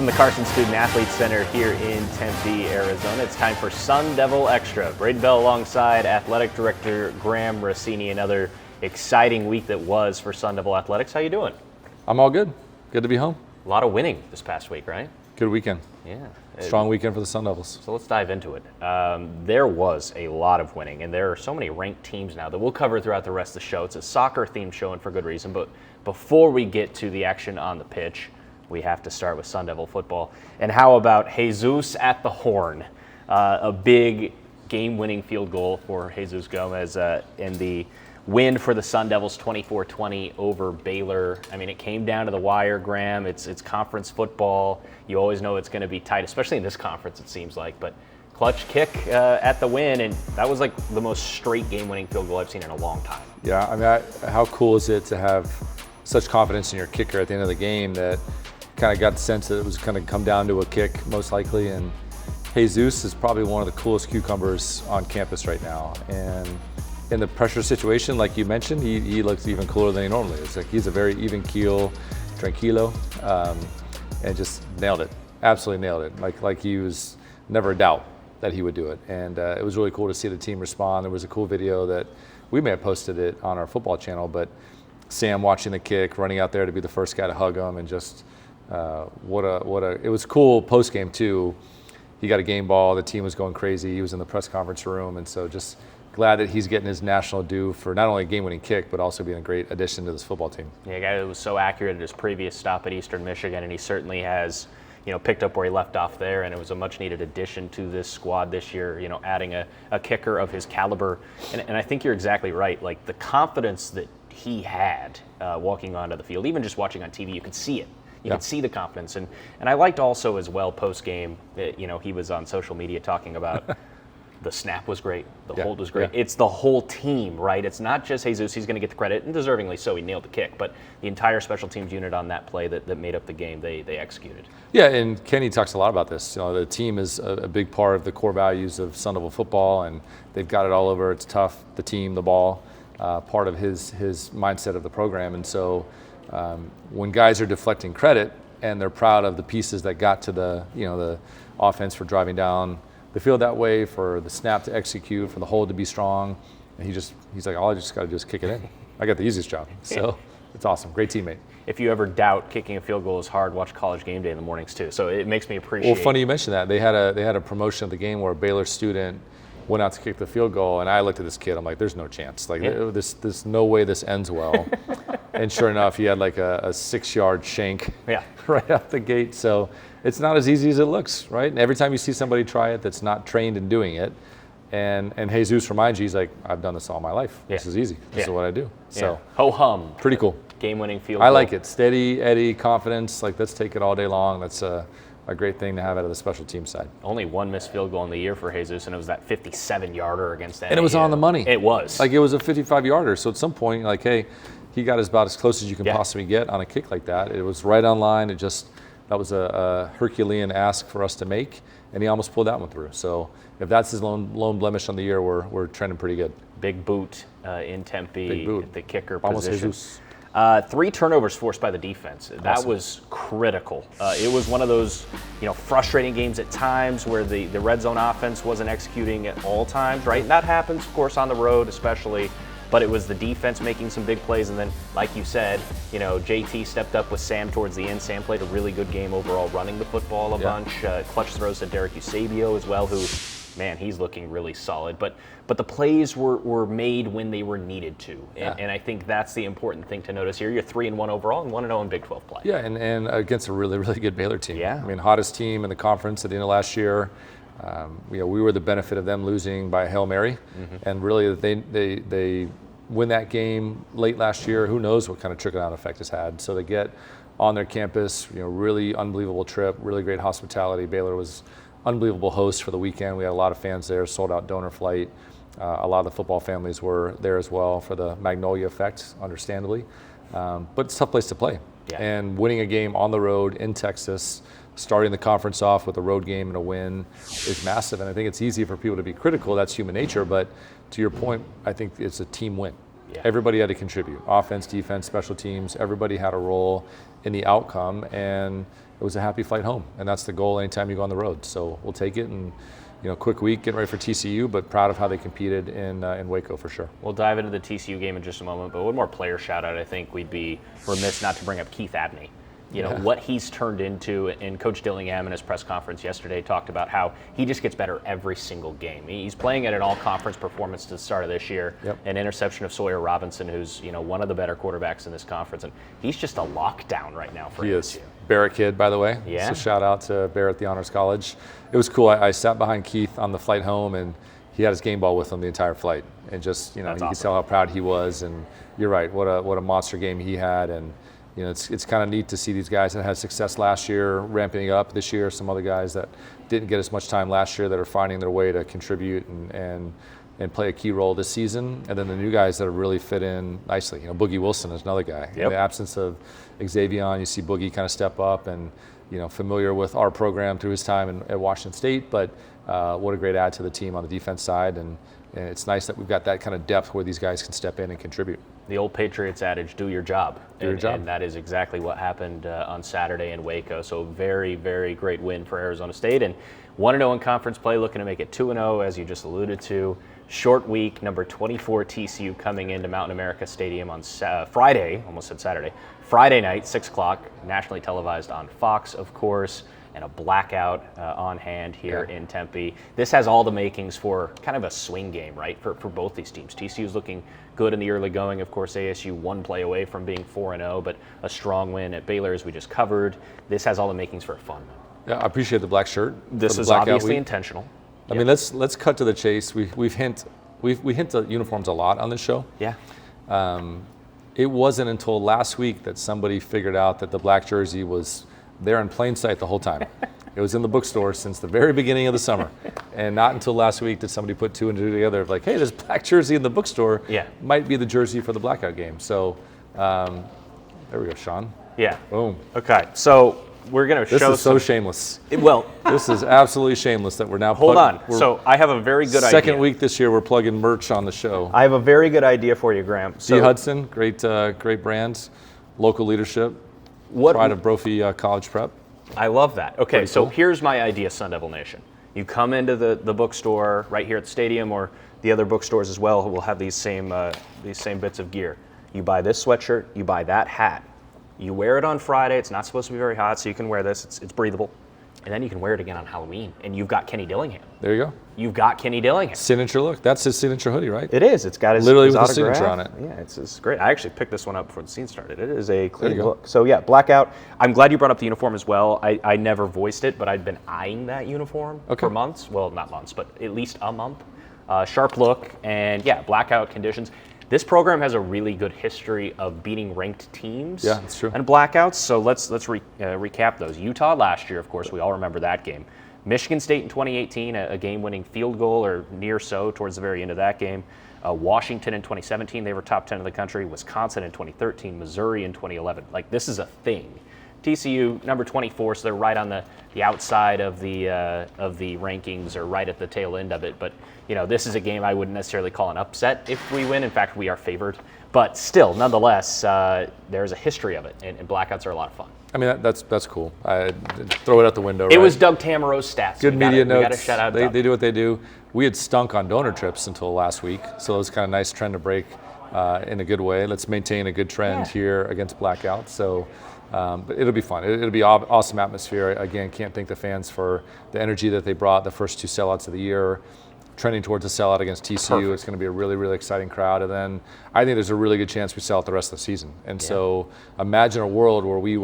from the Carson Student Athletes Center here in Tempe, Arizona. It's time for Sun Devil Extra. Braiden Bell alongside Athletic Director Graham Rossini. Another exciting week that was for Sun Devil Athletics. How you doing? I'm all good. Good to be home. A lot of winning this past week, right? Good weekend. Yeah. Strong weekend for the Sun Devils. So let's dive into it. There was a lot of winning, and there are so many ranked teams now that we'll cover throughout the rest of the show. It's a soccer-themed show, and for good reason. But before we get to the action on the pitch, we have to start with Sun Devil football. And how about Jesus at the horn? A big game-winning field goal for Jesus Gomez in the win for the Sun Devils 24-20 over Baylor. I mean, it came down to the wire, Graham. It's conference football. You always know it's going to be tight, especially in this conference, it seems like. But clutch kick at the win, and that was like the most straight game-winning field goal I've seen in a long time. Yeah, I mean, how cool is it to have such confidence in your kicker at the end of the game that kind of got the sense that it was going to come down to a kick, most likely. And Jesus is probably one of the coolest cucumbers on campus right now. And in the pressure situation, like you mentioned, he looks even cooler than he normally is. Like, he's a very even keel, tranquilo, and just nailed it. Absolutely nailed it. Like he was never a doubt that he would do it. And it was really cool to see the team respond. There was a cool video that we may have posted it on our football channel, but Sam watching the kick, running out there to be the first guy to hug him, and just it was cool post game too. He got a game ball. The team was going crazy. He was in the press conference room, and so just glad that he's getting his national due for not only a game-winning kick, but also being a great addition to this football team. Yeah, a guy that was so accurate at his previous stop at Eastern Michigan, and he certainly has, picked up where he left off there, and it was a much-needed addition to this squad this year, adding a kicker of his caliber. And I think you're exactly right. Like, the confidence that he had walking onto the field, even just watching on TV, you could see it. You could see the confidence. And I liked also as well post-game, he was on social media talking about the snap was great, the hold was great. Yeah. It's the whole team, right? It's not just Jesus. He's going to get the credit, and deservingly so. He nailed the kick. But the entire special teams unit on that play that made up the game, they executed. Yeah, and Kenny talks a lot about this. The team is a big part of the core values of Sun Devil football, and they've got it all over. It's tough, the team, the ball, part of his mindset of the program. And so when guys are deflecting credit and they're proud of the pieces that got to the offense for driving down the field that way, for the snap to execute, for the hold to be strong, and he's like, all I just got to do is kick it in. I got the easiest job. So it's awesome. Great teammate. If you ever doubt kicking a field goal is hard, watch College Game Day in the mornings too. So it makes me appreciate. Well, funny you mentioned that. They had a promotion of the game where a Baylor student went out to kick the field goal, and I looked at this kid. I'm like, there's no chance. Like, there's no way this ends well. And sure enough, he had like a 6-yard shank right out the gate. So it's not as easy as it looks, right? And every time you see somebody try it that's not trained in doing it, and Jesus reminds you, he's like, I've done this all my life. This is easy. This is what I do. So ho-hum. Pretty cool. Game-winning field goal. I like it. Steady, Eddie, confidence. Like, let's take it all day long. That's a great thing to have out of the special team side. Only one missed field goal in the year for Jesus, and it was that 57-yarder against that. And it was on the money. It was. Like, it was a 55-yarder. So at some point, like, hey, he got about as close as you can possibly get on a kick like that. It was right on line. That was a Herculean ask for us to make, and he almost pulled that one through. So if that's his lone blemish on the year, we're trending pretty good. Big boot in Tempe. Big boot. The kicker Almost position. Jesus. 3 turnovers forced by the defense. That was critical. It was one of those, frustrating games at times where the red zone offense wasn't executing at all times, right? And that happens, of course, on the road especially. But it was the defense making some big plays, and then, like you said, JT stepped up with Sam towards the end. Sam played a really good game overall, running the football a bunch. Clutch throws to Derek Eusebio as well, who, man, he's looking really solid. But the plays were made when they were needed to, and I think that's the important thing to notice here. You're 3-1 overall and 1-0 in Big 12 play. Yeah, and against a really, really good Baylor team. Yeah. I mean, hottest team in the conference at the end of last year. We were the benefit of them losing by Hail Mary, and really they win that game late last year. Who knows what kind of trickle-down effect it's had. So they get on their campus, really unbelievable trip, really great hospitality. Baylor was unbelievable host for the weekend. We had a lot of fans there, sold out donor flight. A lot of the football families were there as well for the Magnolia effect, understandably. But it's a tough place to play. Yeah. And winning a game on the road in Texas, starting the conference off with a road game and a win is massive. And I think it's easy for people to be critical. That's human nature. But to your point, I think it's a team win. Yeah. Everybody had to contribute. Offense, defense, special teams, everybody had a role in the outcome, and it was a happy flight home. And that's the goal anytime you go on the road. So we'll take it, and quick week, getting ready for TCU, but proud of how they competed in Waco for sure. We'll dive into the TCU game in just a moment, but one more player shout out, I think we'd be remiss not to bring up Keith Abney. What he's turned into, and Coach Dillingham in his press conference yesterday talked about how he just gets better every single game. He's playing at an all-conference performance to the start of this year, an interception of Sawyer Robinson, who's one of the better quarterbacks in this conference, and he's just a lockdown right now for He ASU. is. Barrett kid, by the way. Yeah. So shout out to Barrett, the Honors College. It was cool. I sat behind Keith on the flight home, and he had his game ball with him the entire flight, and just you That's could awesome. tell how proud he was. And you're right, what a monster game he had. And it's kind of neat to see these guys that had success last year ramping up this year. Some other guys that didn't get as much time last year that are finding their way to contribute and play a key role this season. And then the new guys that have really fit in nicely. Boogie Wilson is another guy. In the absence of Xavier, you see Boogie kind of step up and familiar with our program through his time at Washington State, but what a great add to the team on the defense side. And it's nice that we've got that kind of depth where these guys can step in and contribute. The old Patriots adage, do your job. Do your job. And that is exactly what happened on Saturday in Waco. So very, very great win for Arizona State. And 1-0 in conference play, looking to make it 2-0, as you just alluded to. Short week, number 24 TCU coming into Mountain America Stadium on Friday, almost said Saturday, Friday night, 6 o'clock, nationally televised on Fox, of course, and a blackout on hand here in Tempe. This has all the makings for kind of a swing game, right, for both these teams. TCU's looking good in the early going. Of course, ASU one play away from being 4-0, but a strong win at Baylor, as we just covered. This has all the makings for fun. Yeah, I appreciate the black shirt. This is obviously intentional. I mean, let's cut to the chase. We hint the uniforms a lot on this show. Yeah. It wasn't until last week that somebody figured out that the black jersey was there in plain sight the whole time. It was in the bookstore since the very beginning of the summer. And not until last week did somebody put two and two together of like, hey, this black jersey in the bookstore might be the jersey for the blackout game. So there we go, Sean. Yeah. Boom. Okay, so we're going to show This is so shameless. Well, This is absolutely shameless that we're now hold on. So I have a very good idea. Second week this year, we're plugging merch on the show. I have a very good idea for you, Graham. D. Hudson, great brand, local leadership, pride of Brophy College Prep. I love that. Okay, Pretty so cool. here's my idea, Sun Devil Nation. You come into the bookstore right here at the stadium, or the other bookstores as well, who will have these same bits of gear. You buy this sweatshirt, you buy that hat. You wear it on Friday. It's not supposed to be very hot, so you can wear this. It's breathable. And then you can wear it again on Halloween, and you've got Kenny Dillingham. There you go. You've got Kenny Dillingham. Signature look. That's his signature hoodie, right? It is. It's got his Literally his with the autograph. signature on it. Yeah, it's great. I actually picked this one up before the scene started. It is a clean you go. look. So yeah, blackout. I'm glad you brought up the uniform as well. I never voiced it, but I'd been eyeing that uniform for months. Well, not months, but at least a month. Sharp look, and yeah, blackout conditions. This program has a really good history of beating ranked teams that's true. and blackouts, so let's recap those. Utah last year, of course, we all remember that game. Michigan State in 2018, a game-winning field goal or near so towards the very end of that game. Washington in 2017, they were top 10 in the country. Wisconsin in 2013, Missouri in 2011. Like, this is a thing. TCU, number 24, so they're right on the outside of the rankings, or right at the tail end of it. But this is a game I wouldn't necessarily call an upset if we win. In fact, we are favored. But still, nonetheless, there's a history of it, and blackouts are a lot of fun. I mean, that's cool. I throw it out the window. It was Doug Tamarow's stats. Good media notes. We got to shout out Doug. They do what they do. We had stunk on donor trips until last week, so it was kind of nice trend to break in a good way. Let's maintain a good trend here against blackouts. So. But it'll be fun. It'll be awesome atmosphere. Again, can't thank the fans for the energy that they brought the first two sellouts of the year. Trending towards a sellout against TCU. Perfect. It's going to be a really, really exciting crowd. And then I think there's a really good chance we sell out the rest of the season. And so imagine a world where we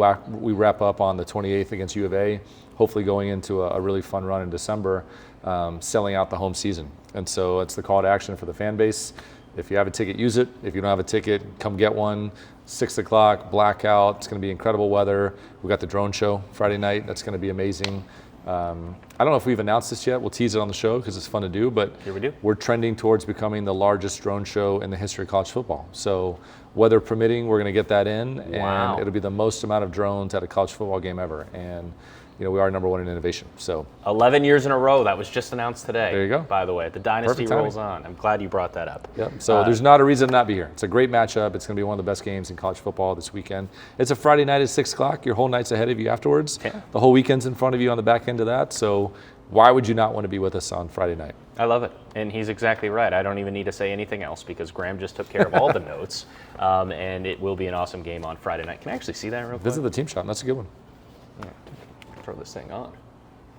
wrap up on the 28th against U of A, hopefully going into a really fun run in December, selling out the home season. And so it's the call to action for the fan base. If you have a ticket, use it. If you don't have a ticket, come get one. 6 o'clock, blackout. It's going to be incredible weather. We got the drone show Friday night. That's going to be amazing. I don't know if we've announced this yet. We'll tease it on the show because it's fun to do. But here we do. We're trending towards becoming the largest drone show in the history of college football. So weather permitting, we're going to get that in. Wow. And it'll be the most amount of drones at a college football game ever. And we are number one in innovation. So 11 years in a row. That was just announced today. There you go. By the way, the dynasty Perfect timing. rolls on. I'm glad you brought that up. Yep. So there's not a reason to not be here. It's a great matchup. It's going to be one of the best games in college football this weekend. It's a Friday night at 6 o'clock. Your whole night's ahead of you afterwards. Yeah. The whole weekend's in front of you on the back end of that. So why would you not want to be with us on Friday night? I love it. And he's exactly right. I don't even need to say anything else because Graham just took care of all the notes. And it will be an awesome game on Friday night. Can I actually see that real quick? Visit the team shop. That's a good one. Yeah. Throw this thing on.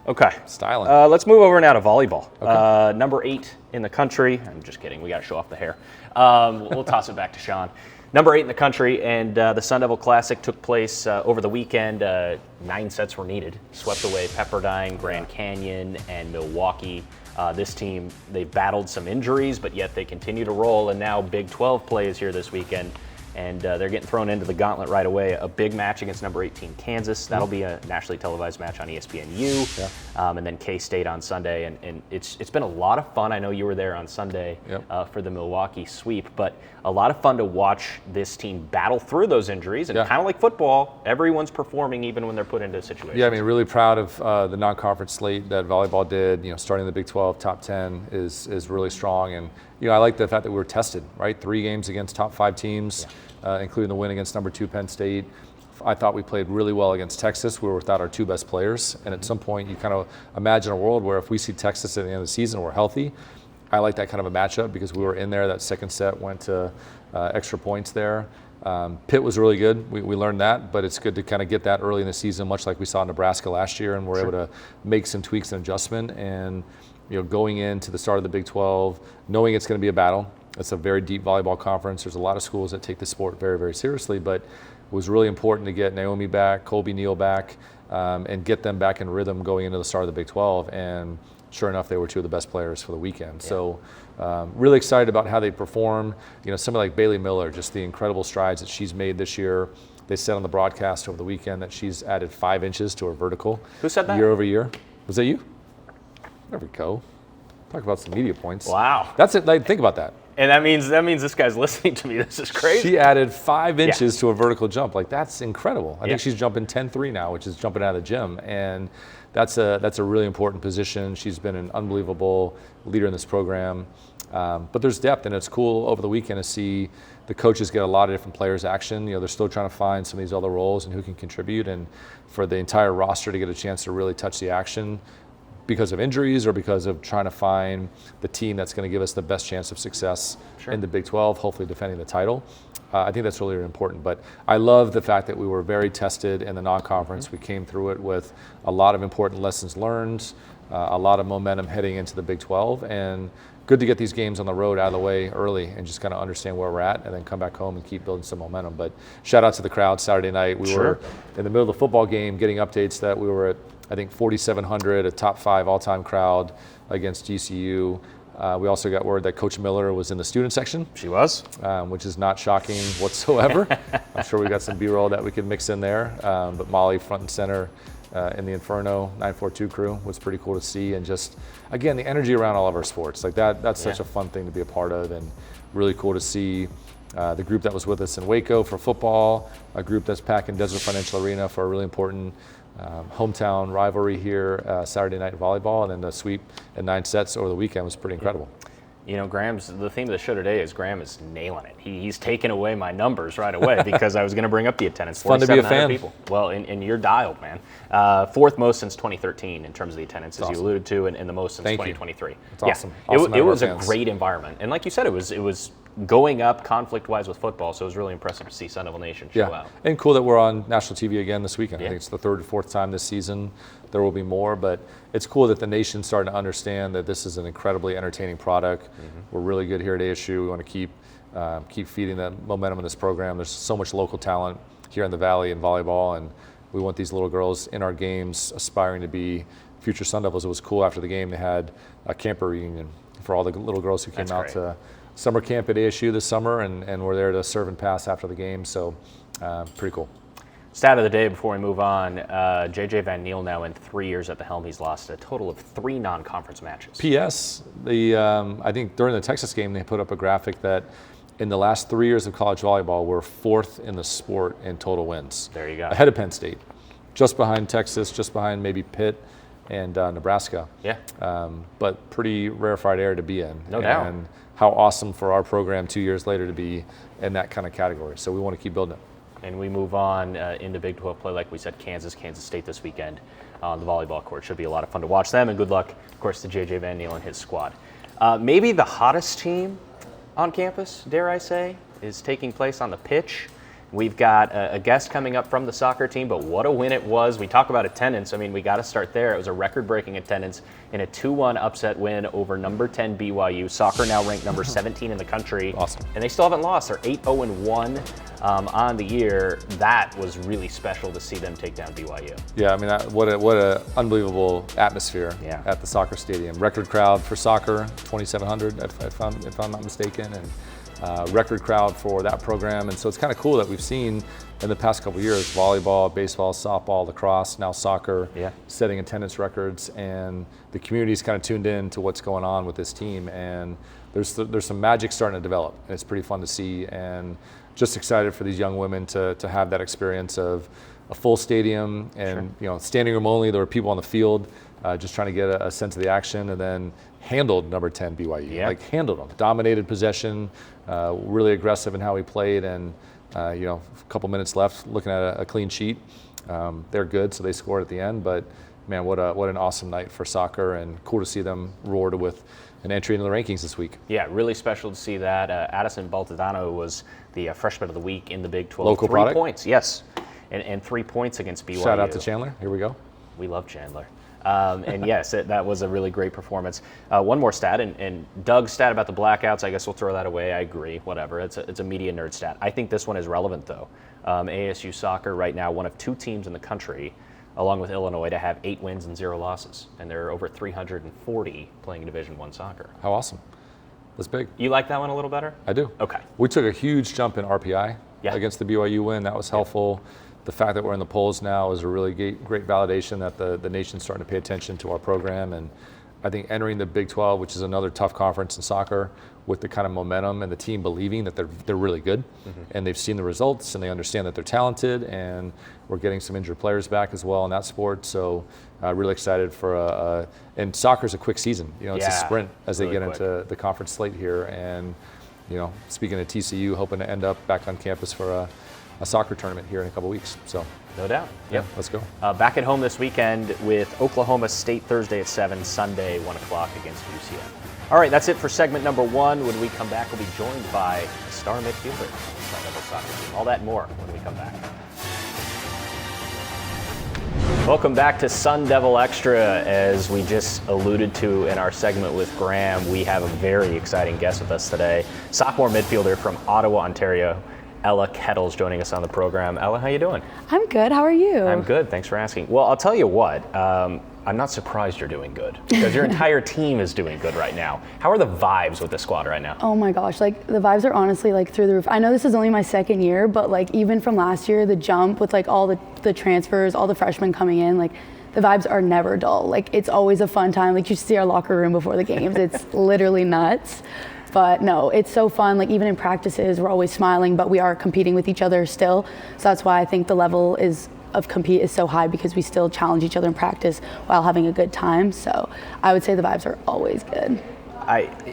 Okay. Styling. Let's move over now to volleyball. Okay. Number 8 in the country. I'm just kidding. We got to show off the hair. We'll toss it back to Sean. Number 8 in the country, and the Sun Devil Classic took place over the weekend. 9 sets were needed. Swept away Pepperdine, Grand Canyon, and Milwaukee. This team, they battled some injuries, but yet they continue to roll, and now Big 12 play is here this weekend. And they're getting thrown into the gauntlet right away. A big match against number 18 Kansas. That'll be a nationally televised match on ESPNU. Yeah. And then K-State on Sunday. And it's been a lot of fun. I know you were there on Sunday for the Milwaukee sweep. But a lot of fun to watch this team battle through those injuries. And kind of like football, everyone's performing even when they're put into situations. Yeah, I mean, really proud of the non-conference slate that volleyball did. Starting the Big 12 top 10 is really strong. And I like the fact that we were tested, right? 3 games against top 5 teams. Including the win against number 2 Penn State. I thought we played really well against Texas. We were without our 2 best players. And at some point, you kind of imagine a world where if we see Texas at the end of the season, we're healthy. I like that kind of a matchup because we were in there. That second set went to extra points there. Pitt was really good. We learned that, but it's good to kind of get that early in the season, much like we saw in Nebraska last year, and we're able to make some tweaks and adjustment. And going into the start of the Big 12, knowing it's going to be a battle. It's a very deep volleyball conference. There's a lot of schools that take the sport very, very seriously, but it was really important to get Naomi back, Colby Neal back, and get them back in rhythm going into the start of the Big 12. And sure enough, they were 2 of the best players for the weekend. Yeah. So really excited about how they perform. Somebody like Bailey Miller, just the incredible strides that she's made this year. They said on the broadcast over the weekend that she's added 5 inches to her vertical. Who said that? Year over year. Was that you? There we go. Talk about some media points. Wow. That's it. Think about that. And that means this guy's listening to me. This is crazy. She added 5 inches to a vertical jump. That's incredible. I think she's jumping 10-3 now, which is jumping out of the gym. And that's a really important position. She's been an unbelievable leader in this program. But there's depth, and it's cool over the weekend to see the coaches get a lot of different players action. They're still trying to find some of these other roles and who can contribute. And for the entire roster to get a chance to really touch the action, because of injuries or because of trying to find the team that's going to give us the best chance of success in the Big 12, hopefully defending the title. I think that's really, really important. But I love the fact that we were very tested in the non-conference. We came through it with a lot of important lessons learned, a lot of momentum heading into the Big 12, and good to get these games on the road out of the way early and just kind of understand where we're at and then come back home and keep building some momentum. But shout out to the crowd Saturday night. We were in the middle of the football game getting updates that we were at, I think, 4,700, a top 5 all-time crowd against GCU. We also got word that Coach Miller was in the student section. She was. Which is not shocking whatsoever. I'm sure we got some B-roll that we could mix in there. But Molly front and center in the Inferno 942 crew was pretty cool to see. And just, again, the energy around all of our sports. That's such a fun thing to be a part of, and really cool to see the group that was with us in Waco for football, a group that's packing Desert Financial Arena for a really important hometown rivalry here Saturday night volleyball, and then the sweep in 9 sets over the weekend was pretty incredible. The theme of the show today is Graham is nailing it. He's taken away my numbers right away because I was going to bring up the attendance. Fun to be a fan. People. Well, and you're dialed, man. 4th most since 2013 in terms of the attendance, as you alluded to, and the most since 2023. That's awesome. It was a great environment. And like you said, it was going up conflict-wise with football, so it was really impressive to see Sun Devil Nation show out. And cool that we're on national TV again this weekend. I think it's the 3rd or 4th time this season. There will be more, but it's cool that the nation's starting to understand that this is an incredibly entertaining product. We're really good here at ASU. We want to keep feeding that momentum in this program. There's so much local talent here in the Valley in volleyball, and we want these little girls in our games aspiring to be future Sun Devils. It was cool after the game. They had a camper reunion for all the little girls who came out to summer camp at ASU this summer and were there to serve and pass after the game. So pretty cool. Stat of the day before we move on, J.J. Van Niel now in 3 years at the helm. He's lost a total of 3 non-conference matches. P.S. I think during the Texas game they put up a graphic that in the last 3 years of college volleyball we're 4th in the sport in total wins. There you go. Ahead of Penn State. just behind Texas, just behind maybe Pitt and Nebraska. Yeah. But pretty rarefied air to be in. No doubt. And how awesome for our program 2 years later to be in that kind of category. So we want to keep building it. And we move on into Big 12 play, like we said, Kansas State this weekend on the volleyball court. Should be a lot of fun to watch them, and good luck, of course, to J.J. Van Niel and his squad. Maybe the hottest team on campus, dare I say, is taking place on the pitch. We've got a guest coming up from the soccer team, but what a win it was. We talk about attendance. I mean, we got to start there. It was a record-breaking attendance in a 2-1 upset win over number 10 BYU. Soccer now ranked number 17 in the country. Awesome. And they still haven't lost. They're 8-0-1 on the year. That was really special to see them take down BYU. Yeah, I mean, what a unbelievable atmosphere at the soccer stadium. Record crowd for soccer, 2,700 if I'm not mistaken, and record crowd for that program. And so it's kind of cool that we've seen in the past couple of years, volleyball, baseball, softball, lacrosse, now soccer, setting attendance records, and the community's kind of tuned in to what's going on with this team. And there's some magic starting to develop, and it's pretty fun to see. And just excited for these young women to have that experience of a full stadium and standing room only. There were people on the field just trying to get a sense of the action, and then handled number 10 BYU. Like handled them, dominated possession, really aggressive in how we played, and a couple minutes left, looking at a clean sheet. They're good, so they scored at the end. But man, what an awesome night for soccer, and cool to see them rewarded with an entry into the rankings this week. Yeah, really special to see that. Addison Baltadano was the freshman of the week in the Big 12. Local 3 product? Points, yes, and 3 points against BYU. Shout out to Chandler. Here we go. We love Chandler. And yes, that was a really great performance. One more stat, and Doug's stat about the blackouts, I guess we'll throw that away. I agree, whatever. It's a media nerd stat. I think this one is relevant, though. ASU soccer right now, one of 2 teams in the country, along with Illinois, to have 8 wins and 0 losses. And there are over 340 playing Division I soccer. How awesome. That's big. You like that one a little better? I do. Okay. We took a huge jump in RPI against the BYU win. That was helpful. The fact that we're in the polls now is a really great validation that the nation's starting to pay attention to our program. And I think entering the Big 12, which is another tough conference in soccer, with the kind of momentum and the team believing that they're really good, and they've seen the results and they understand that they're talented, and we're getting some injured players back as well in that sport. So really excited for and soccer's a quick season. It's a sprint as they get into the conference slate here. And speaking of TCU, hoping to end up back on campus for a soccer tournament here in a couple weeks. So no doubt. Yeah, let's go. Back at home this weekend with Oklahoma State Thursday at 7, Sunday 1 o'clock against UCF. All right, that's it for segment number 1. When we come back, we'll be joined by a star midfielder on the Sun Devil soccer team. All that and more when we come back. Welcome back to Sun Devil Extra. As we just alluded to in our segment with Graham, we have a very exciting guest with us today. Sophomore midfielder from Ottawa, Ontario, Ella Kettles, joining us on the program. Ella, how you doing? I'm good. How are you? I'm good. Thanks for asking. Well, I'll tell you what. I'm not surprised you're doing good, because your entire team is doing good right now. How are the vibes with the squad right now? Oh my gosh, the vibes are honestly through the roof. I know this is only my 2nd year, but even from last year, the jump with all the transfers, all the freshmen coming in, the vibes are never dull. It's always a fun time. You should see our locker room before the games. It's literally nuts. But no, it's so fun. Even in practices, we're always smiling, but we are competing with each other still. So that's why I think the level of compete is so high, because we still challenge each other in practice while having a good time. So I would say the vibes are always good.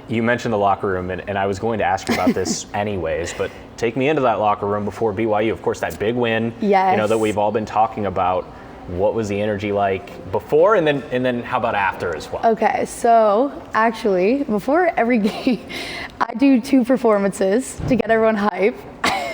You mentioned the locker room, and I was going to ask you about this anyways, but take me into that locker room before BYU. Of course, that big win, that we've all been talking about. What was the energy like before, and then how about after as well? Okay, so actually, before every game, I do 2 performances to get everyone hype.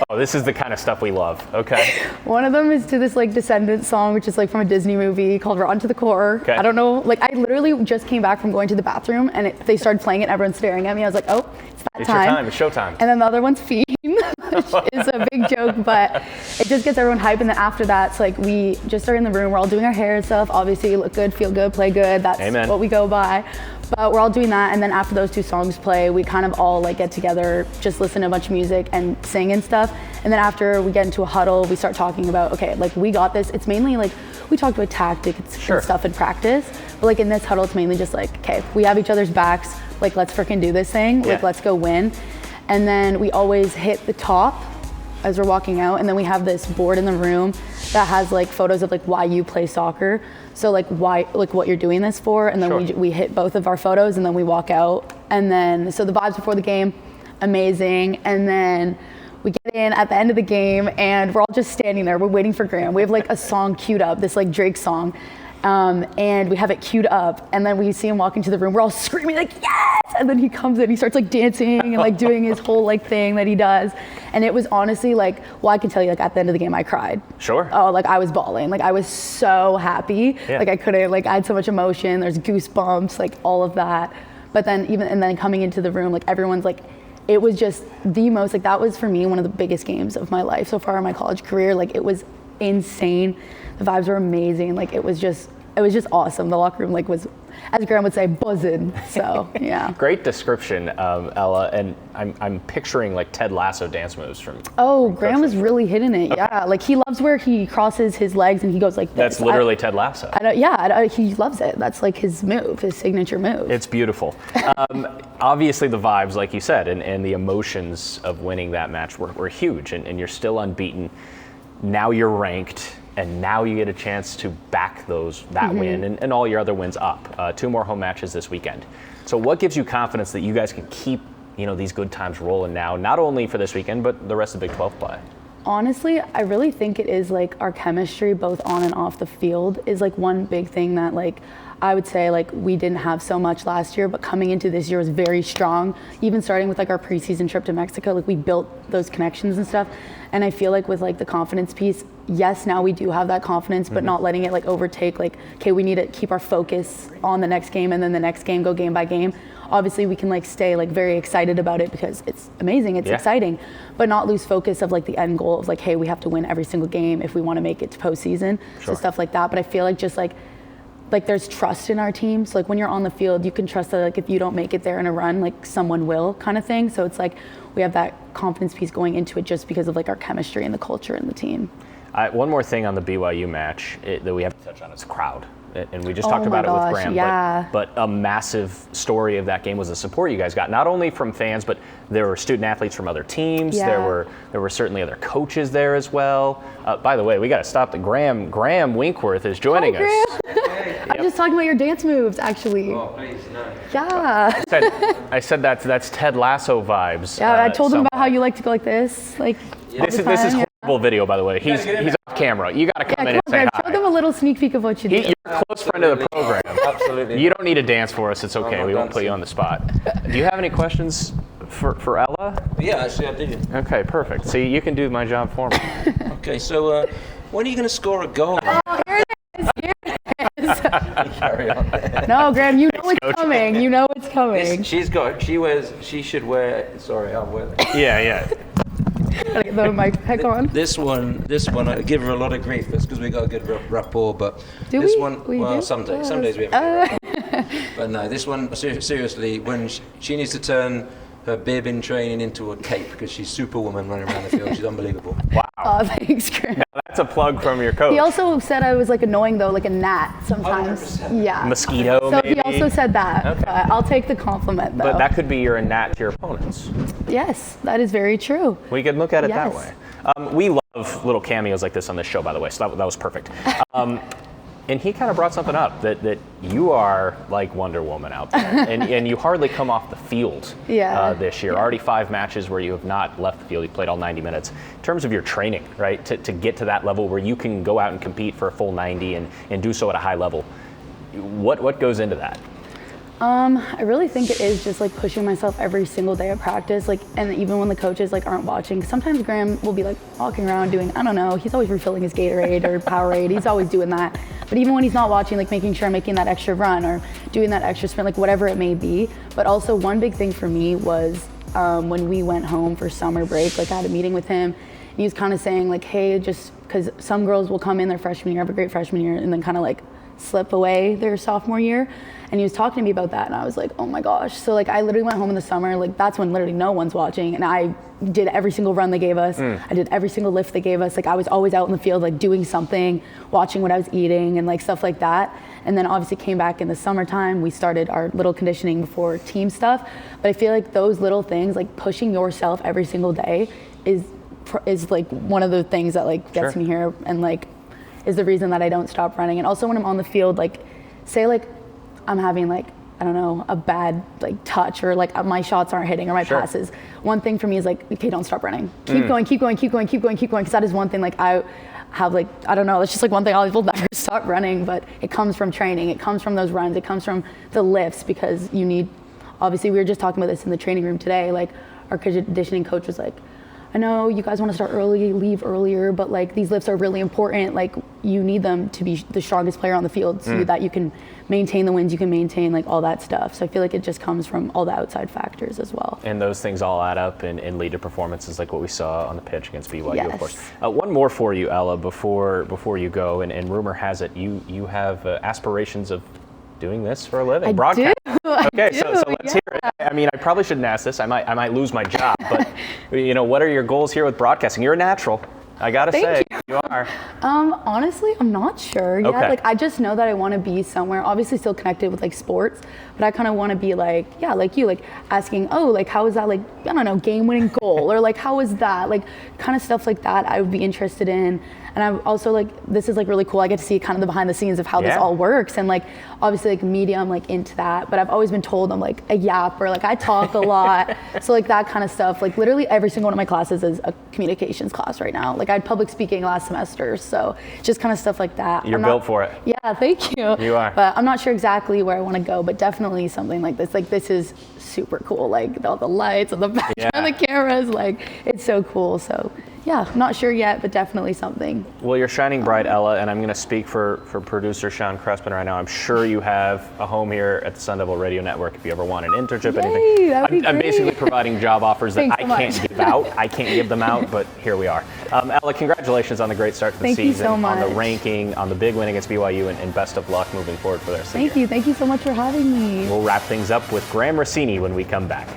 Oh, this is the kind of stuff we love. Okay. One of them is to this Descendants song, which is from a Disney movie called Run to the Core. Okay. I don't know, I literally just came back from going to the bathroom, and they started playing it, and everyone's staring at me. I was like, oh, it's that time. It's your time, it's showtime. And then the other one's Fiend, which is a big joke, but it just gets everyone hype. And then after that, it's we just are in the room, we're all doing our hair and stuff. Obviously, look good, feel good, play good. That's what we go by. But we're all doing that, and then after those 2 songs play, we kind of all get together, just listen to a bunch of music and sing and stuff. And then after we get into a huddle, we start talking about, okay, we got this. It's mainly we talk about tactics and stuff in practice, but in this huddle, it's mainly just okay, we have each other's backs. Let's freaking do this thing. Let's go win. And then we always hit the top as we're walking out, and then we have this board in the room that has like photos of like why you play soccer. So like why, like what you're doing this for, and then we hit both of our photos, and then we walk out. And then so the vibes before the game, amazing. And then we get in at the end of the game, and we're all just standing there. We're waiting for Graham. We have like a song queued up, this like Drake song. And we have it queued up, and then we see him walk into the room. We're all screaming like, yes! And then he comes in, he starts like dancing and like doing his whole like thing that he does. And it was honestly like, well, I can tell you like at the end of the game, I cried. Sure. Oh, like I was bawling. Like I was so happy. Yeah. Like I couldn't, like I had so much emotion. There's goosebumps, like all of that. But then and then coming into the room, like everyone's like, it was just the most, like that was for me one of the biggest games of my life so far in my college career. Like it was insane. The vibes were amazing. Like it was just awesome. The locker room like was, as Graham would say, buzzing. So yeah. Great description, Ella. And I'm picturing like Ted Lasso dance moves from. Oh, Graham was really hitting it. Yeah, like he loves where he crosses his legs and he goes like this. That's literally Ted Lasso. He loves it. That's like his move, his signature move. It's beautiful. Obviously the vibes, like you said, and the emotions of winning that match were huge, and you're still unbeaten. Now you're ranked, and now you get a chance to back that win and all your other wins up. 2 more home matches this weekend. So what gives you confidence that you guys can keep these good times rolling now, not only for this weekend, but the rest of Big 12 play? Honestly, I really think it is like our chemistry, both on and off the field, is like one big thing that like I would say like we didn't have so much last year, but coming into this year was very strong. Even starting with like our preseason trip to Mexico, like we built those connections and stuff. And I feel like with like the confidence piece, yes, now we do have that confidence, but not letting it like overtake like, okay, we need to keep our focus on the next game, and then the next game, go game by game. Obviously we can like stay like very excited about it because it's amazing, it's exciting, but not lose focus of like the end goal of like, hey, we have to win every single game if we want to make it to postseason. So stuff like that. But I feel like just like there's trust in our team. So like when you're on the field, you can trust that like if you don't make it there in a run, like someone will, kind of thing. So it's like we have that confidence piece going into it just because of like our chemistry and the culture in the team. One more thing on the BYU match that we have to touch on is crowd. And we just talked about it with Graham, but a massive story of that game was the support you guys got, not only from fans, but there were student athletes from other teams. There were certainly other coaches there as well. By the way, we got to stop. Graham Winkworth is joining us. Hey. I'm just talking about your dance moves, actually. Oh, please, no. Yeah. I said that's Ted Lasso vibes. Yeah, I told him about how you like to go like this, like. This is horrible video, by the way. He's off camera. You got to come in and say hi. Show them a little sneak peek of what you do. You're a close friend of the program. Absolutely. You don't need to dance for us. It's okay. We won't put you on the spot. Do you have any questions for Ella? Yeah, actually I do. Okay, perfect. See, you can do my job for me. Okay, so when are you going to score a goal? Oh, here it is. Here it is. Carry on. No, Graham, you know it's coming. You know it's coming. She should wear. Sorry, I'll wear that. Yeah. Gotta get the mic back on. This one, I give her a lot of grief. That's because we got a good rapport. But do this we? one, we well, do? some days we have. But no, this one, seriously, when she needs to turn her bib in training into a cape because she's Superwoman running around the field. She's unbelievable. Wow. Oh, thanks, Graham. Now that's a plug from your coach. He also said I was like annoying though, like a gnat sometimes. 100%. Yeah. Mosquito, So maybe? he also said that. Okay. I'll take the compliment though. But that could be you're a gnat to your opponents. Yes, that is very true. We could look at it that Yes. way. We love little cameos like this on this show, by the way, so that was perfect. And he kind of brought something up, that you are like Wonder Woman out there, and you hardly come off the field this year. Already 5 matches where you have not left the field. You played all 90 minutes. In terms of your training, right, to get to that level where you can go out and compete for a full 90 and do so at a high level, what goes into that? I really think it is just like pushing myself every single day of practice, like, and even when the coaches like aren't watching. Sometimes Graham will be like walking around doing, I don't know, he's always refilling his Gatorade or Powerade. He's always doing that. But even when he's not watching, like making sure I'm making that extra run or doing that extra sprint, like whatever it may be. But also one big thing for me was when we went home for summer break, like I had a meeting with him. And he was kind of saying like, hey, just because some girls will come in their freshman year, have a great freshman year, and then kind of like slip away their sophomore year. And he was talking to me about that, and I was like, oh my gosh. So like I literally went home in the summer, like that's when literally no one's watching, and I did every single run they gave us. I did every single lift they gave us. Like I was always out in the field, like doing something, watching what I was eating and like stuff like that. And then obviously came back in the summertime. We started our little conditioning before team stuff. But I feel like those little things, like pushing yourself every single day, is is like one of the things that like gets me here and like is the reason that I don't stop running. And also when I'm on the field, like say like I'm having like, I don't know, a bad like touch or like my shots aren't hitting or my passes. One thing for me is like, okay, don't stop running. Keep going, keep going, keep going, keep going, keep going. Because that is one thing like I have like, I don't know, it's just like one thing I will never stop running, but it comes from training. It comes from those runs. It comes from the lifts because you need, obviously we were just talking about this in the training room today, like our conditioning coach was like, I know you guys want to start early, leave earlier, but like these lifts are really important. Like you need them to be the strongest player on the field so that you can maintain the wins, you can maintain like all that stuff. So I feel like it just comes from all the outside factors as well. And those things all add up and lead to performances like what we saw on the pitch against BYU, of course. One more for you, Ella, before you go, and rumor has it you have aspirations of doing this for a living, broadcast. Okay, so let's hear it. I mean, I probably shouldn't ask this. I might lose my job, but you know, what are your goals here with broadcasting? You're a natural. I gotta say, you are. Honestly, I'm not sure yet. Like, I just know that I want to be somewhere, obviously still connected with like sports, but I kind of want to be like, yeah, like you, like asking, oh, like how is that, like, I don't know, game-winning goal, or like how is that, like kind of stuff like that I would be interested in. And I'm also like, this is like really cool. I get to see kind of the behind the scenes of how this all works. And like, obviously like media, I'm like into that, but I've always been told I'm like a yapper, like I talk a lot. So like that kind of stuff, like literally every single one of my classes is a communications class right now. Like I had public speaking last semester. So just kind of stuff like that. You're built for it. Yeah, thank you. You are. But I'm not sure exactly where I want to go, but definitely something like this. Like this is super cool. Like all the lights and the background, and the cameras, like it's so cool. So yeah, I'm not sure yet, but definitely something. Well, you're shining bright, Ella, and I'm going to speak for producer Sean Crespin right now. I'm sure you have a home here at the Sun Devil Radio Network if you ever want an internship, anything. I'm basically providing job offers that I can't give out. I can't give them out, but here we are. Ella, congratulations on the great start to the season. Thank you so much. On the ranking, on the big win against BYU, and best of luck moving forward for the rest of the year. Thank you so much for having me. We'll wrap things up with Graham Rossini when we come back.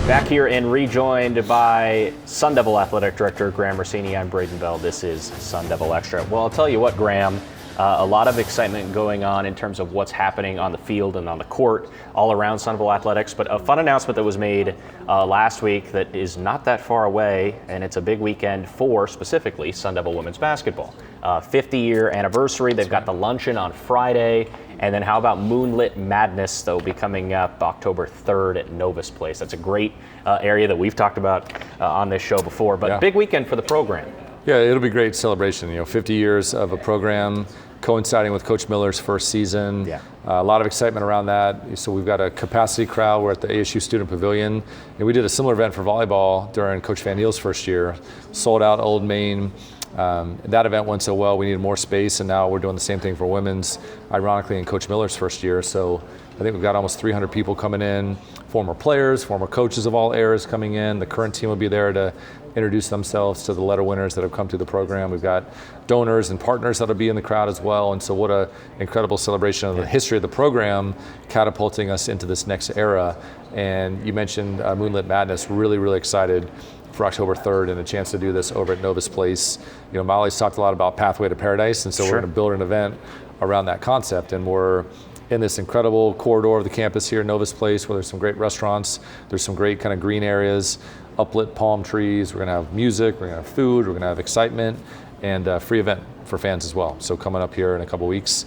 Back here and rejoined by Sun Devil Athletic Director Graham Rossini. I'm Braiden Bell. This is Sun Devil Extra. Well, I'll tell you what, Graham, a lot of excitement going on in terms of what's happening on the field and on the court all around Sun Devil Athletics, but a fun announcement that was made last week that is not that far away, and it's a big weekend for specifically Sun Devil women's basketball. 50-year anniversary. They've got the luncheon on Friday. And then how about Moonlit Madness, that will be coming up October 3rd at Novus Place. That's a great area that we've talked about on this show before, but big weekend for the program. Yeah, it'll be a great celebration. 50 years of a program coinciding with Coach Miller's first season. A lot of excitement around that. So we've got a capacity crowd. We're at the ASU Student Pavilion. And we did a similar event for volleyball during Coach Van Neal's first year. Sold out Old Main. That event went so well, we needed more space, and now we're doing the same thing for women's, ironically, in Coach Miller's first year. So I think we've got almost 300 people coming in, former players, former coaches of all eras coming in. The current team will be there to introduce themselves to the letter winners that have come through the program. We've got donors and partners that'll be in the crowd as well. And so what an incredible celebration of the history of the program, catapulting us into this next era. And you mentioned Moonlit Madness, really, really excited for October 3rd and a chance to do this over at Novus Place. Molly's talked a lot about Pathway to Paradise, and so we're going to build an event around that concept. And we're in this incredible corridor of the campus here at Novus Place where there's some great restaurants, there's some great kind of green areas, uplit palm trees, we're going to have music, we're going to have food, we're going to have excitement, and a free event for fans as well. So coming up here in a couple weeks,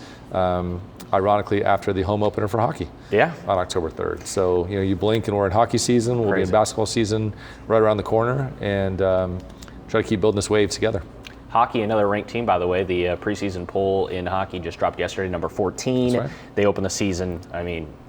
ironically after the home opener for hockey on October 3rd. So you blink and we're in hockey season, we'll be in basketball season right around the corner, and try to keep building this wave together. Hockey, another ranked team, by the way. The preseason poll in hockey just dropped yesterday, number 14. That's right. They opened the season,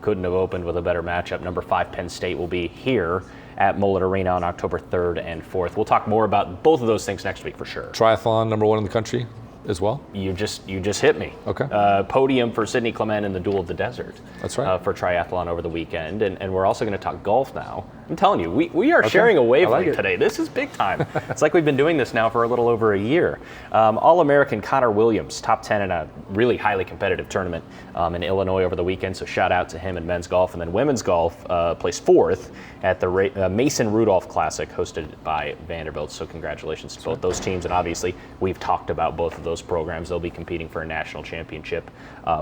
couldn't have opened with a better matchup. Number 5 Penn State will be here at Mullet Arena on October 3rd and 4th. We'll talk more about both of those things next week for sure. Triathlon, number 1 in the country as well. You just hit me. Okay. Podium for Sydney Clement in the Duel of the Desert. That's right. For triathlon over the weekend, and we're also going to talk golf now. I'm telling you, we are sharing a wavelength today. This is big time. It's like we've been doing this now for a little over a year. All-American Connor Williams, top 10 in a really highly competitive tournament in Illinois over the weekend, so shout out to him in men's golf. And then women's golf placed 4th at the Mason Rudolph Classic hosted by Vanderbilt. So congratulations to both those teams, and obviously we've talked about both of those those programs, they'll be competing for a national championship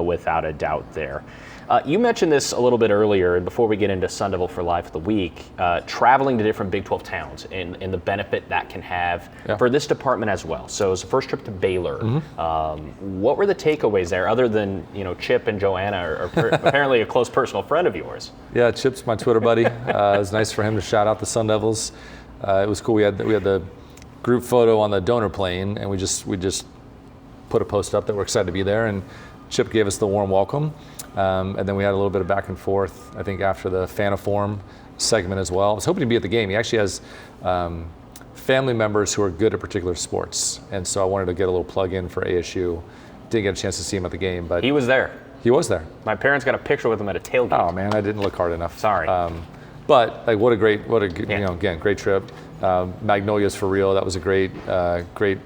without a doubt there. You mentioned this a little bit earlier, and before we get into Sun Devil for Life of the Week, traveling to different Big 12 towns and the benefit that can have for this department as well. So it was the first trip to Baylor. What were the takeaways there, other than Chip and Joanna are apparently a close personal friend of yours? Yeah, Chip's my Twitter buddy. It was nice for him to shout out the Sun Devils. It was cool. We had the group photo on the donor plane, and we just put a post up that we're excited to be there, and Chip gave us the warm welcome. And then we had a little bit of back and forth, I think, after the Faniform segment as well. I was hoping to be at the game. He actually has family members who are good at particular sports, and so I wanted to get a little plug in for ASU. Didn't get a chance to see him at the game, but he was there. He was there. My parents got a picture with him at a tailgate. Oh man, I didn't look hard enough. Sorry. But like, again, great trip. Magnolia's for real. That was a great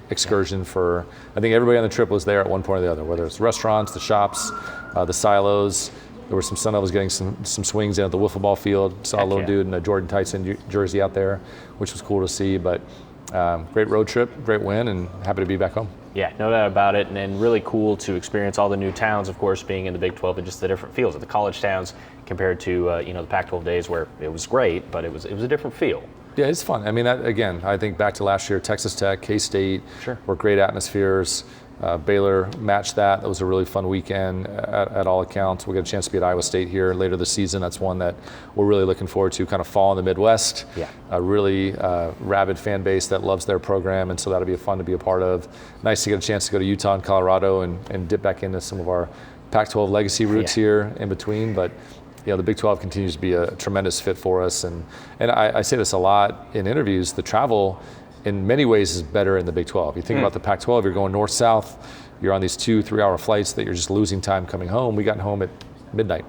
excursion for. I think everybody on the trip was there at one point or the other. Whether it's restaurants, the shops, the silos. There were some Sun Devils getting some swings in at the wiffle ball field. Saw a little dude in a Jordan Tyson jersey out there, which was cool to see. But great road trip, great win, and happy to be back home. Yeah, no doubt about it, and really cool to experience all the new towns, of course, being in the Big 12 and just the different feels of the college towns compared to the Pac-12 days where it was great, but it was a different feel. Yeah, it's fun. I mean, again, I think back to last year, Texas Tech, K-State were great atmospheres. Baylor matched that. That was a really fun weekend at all accounts. We'll get a chance to be at Iowa State here later this season. That's one that we're really looking forward to, kind of fall in the Midwest. Yeah. A really rabid fan base that loves their program, and so that'll be fun to be a part of. Nice to get a chance to go to Utah and Colorado and dip back into some of our Pac-12 legacy roots here in between. But the Big 12 continues to be a tremendous fit for us. And I say this a lot in interviews, the travel in many ways is better in the Big 12. You think about the Pac-12, you're going north-south, you're on these 2-3 hour flights that you're just losing time coming home. We got home at midnight,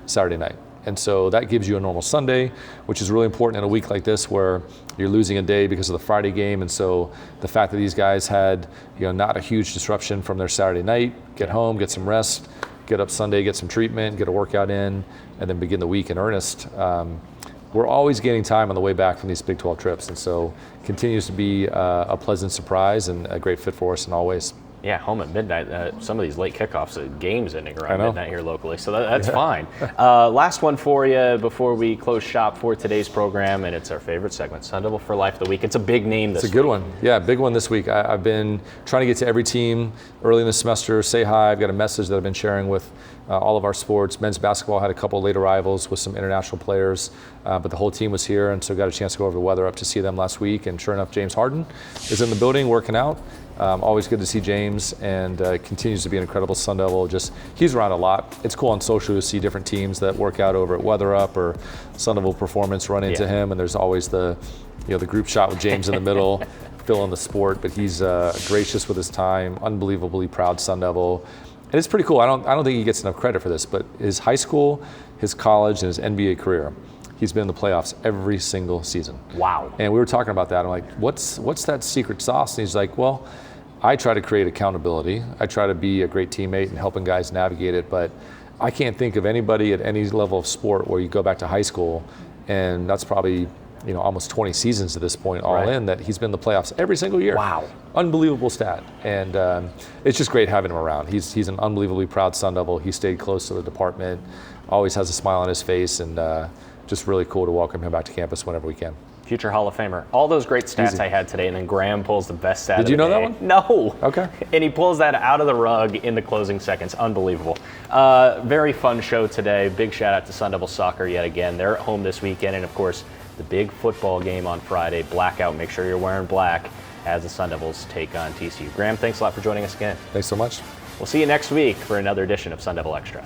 Saturday night. And so that gives you a normal Sunday, which is really important in a week like this where you're losing a day because of the Friday game. And so the fact that these guys had, not a huge disruption from their Saturday night, get home, get some rest, get up Sunday, get some treatment, get a workout in, and then begin the week in earnest. We're always gaining time on the way back from these Big 12 trips, and so continues to be a pleasant surprise and a great fit for us in all ways. Yeah, home at midnight. Some of these late kickoffs, games ending around midnight here locally, so that's fine. Last one for you before we close shop for today's program, and it's our favorite segment, Sun Devil for Life of the Week. It's a big name this week. It's a good one. Yeah, big one this week. I've been trying to get to every team early in the semester, say hi. I've got a message that I've been sharing with all of our sports. Men's basketball had a couple late arrivals with some international players, but the whole team was here, and so got a chance to go over the weather up to see them last week. And sure enough, James Harden is in the building working out. Always good to see James, and continues to be an incredible Sun Devil. He's around a lot. It's cool on social to see different teams that work out over at Weather Up or Sun Devil Performance run into him, and there's always the group shot with James in the middle, filling the sport. But he's gracious with his time, unbelievably proud Sun Devil. And it's pretty cool. I don't think he gets enough credit for this, but his high school, his college, and his NBA career, he's been in the playoffs every single season. Wow. And we were talking about that. I'm like, what's that secret sauce? And he's like, well, I try to create accountability. I try to be a great teammate and helping guys navigate it, but I can't think of anybody at any level of sport where you go back to high school, and that's probably almost 20 seasons at this point all in, that he's been in the playoffs every single year. Wow. Unbelievable stat. And it's just great having him around. He's an unbelievably proud Sun Devil. He stayed close to the department, always has a smile on his face, and just really cool to welcome him back to campus whenever we can. Future Hall of Famer. All those great stats I had today, and then Graham pulls the best stat. Did you know that one? No. Okay. And he pulls that out of the rug in the closing seconds. Unbelievable. Very fun show today. Big shout out to Sun Devil Soccer yet again. They're at home this weekend, and of course, the big football game on Friday. Blackout. Make sure you're wearing black as the Sun Devils take on TCU. Graham, thanks a lot for joining us again. Thanks so much. We'll see you next week for another edition of Sun Devil Extra.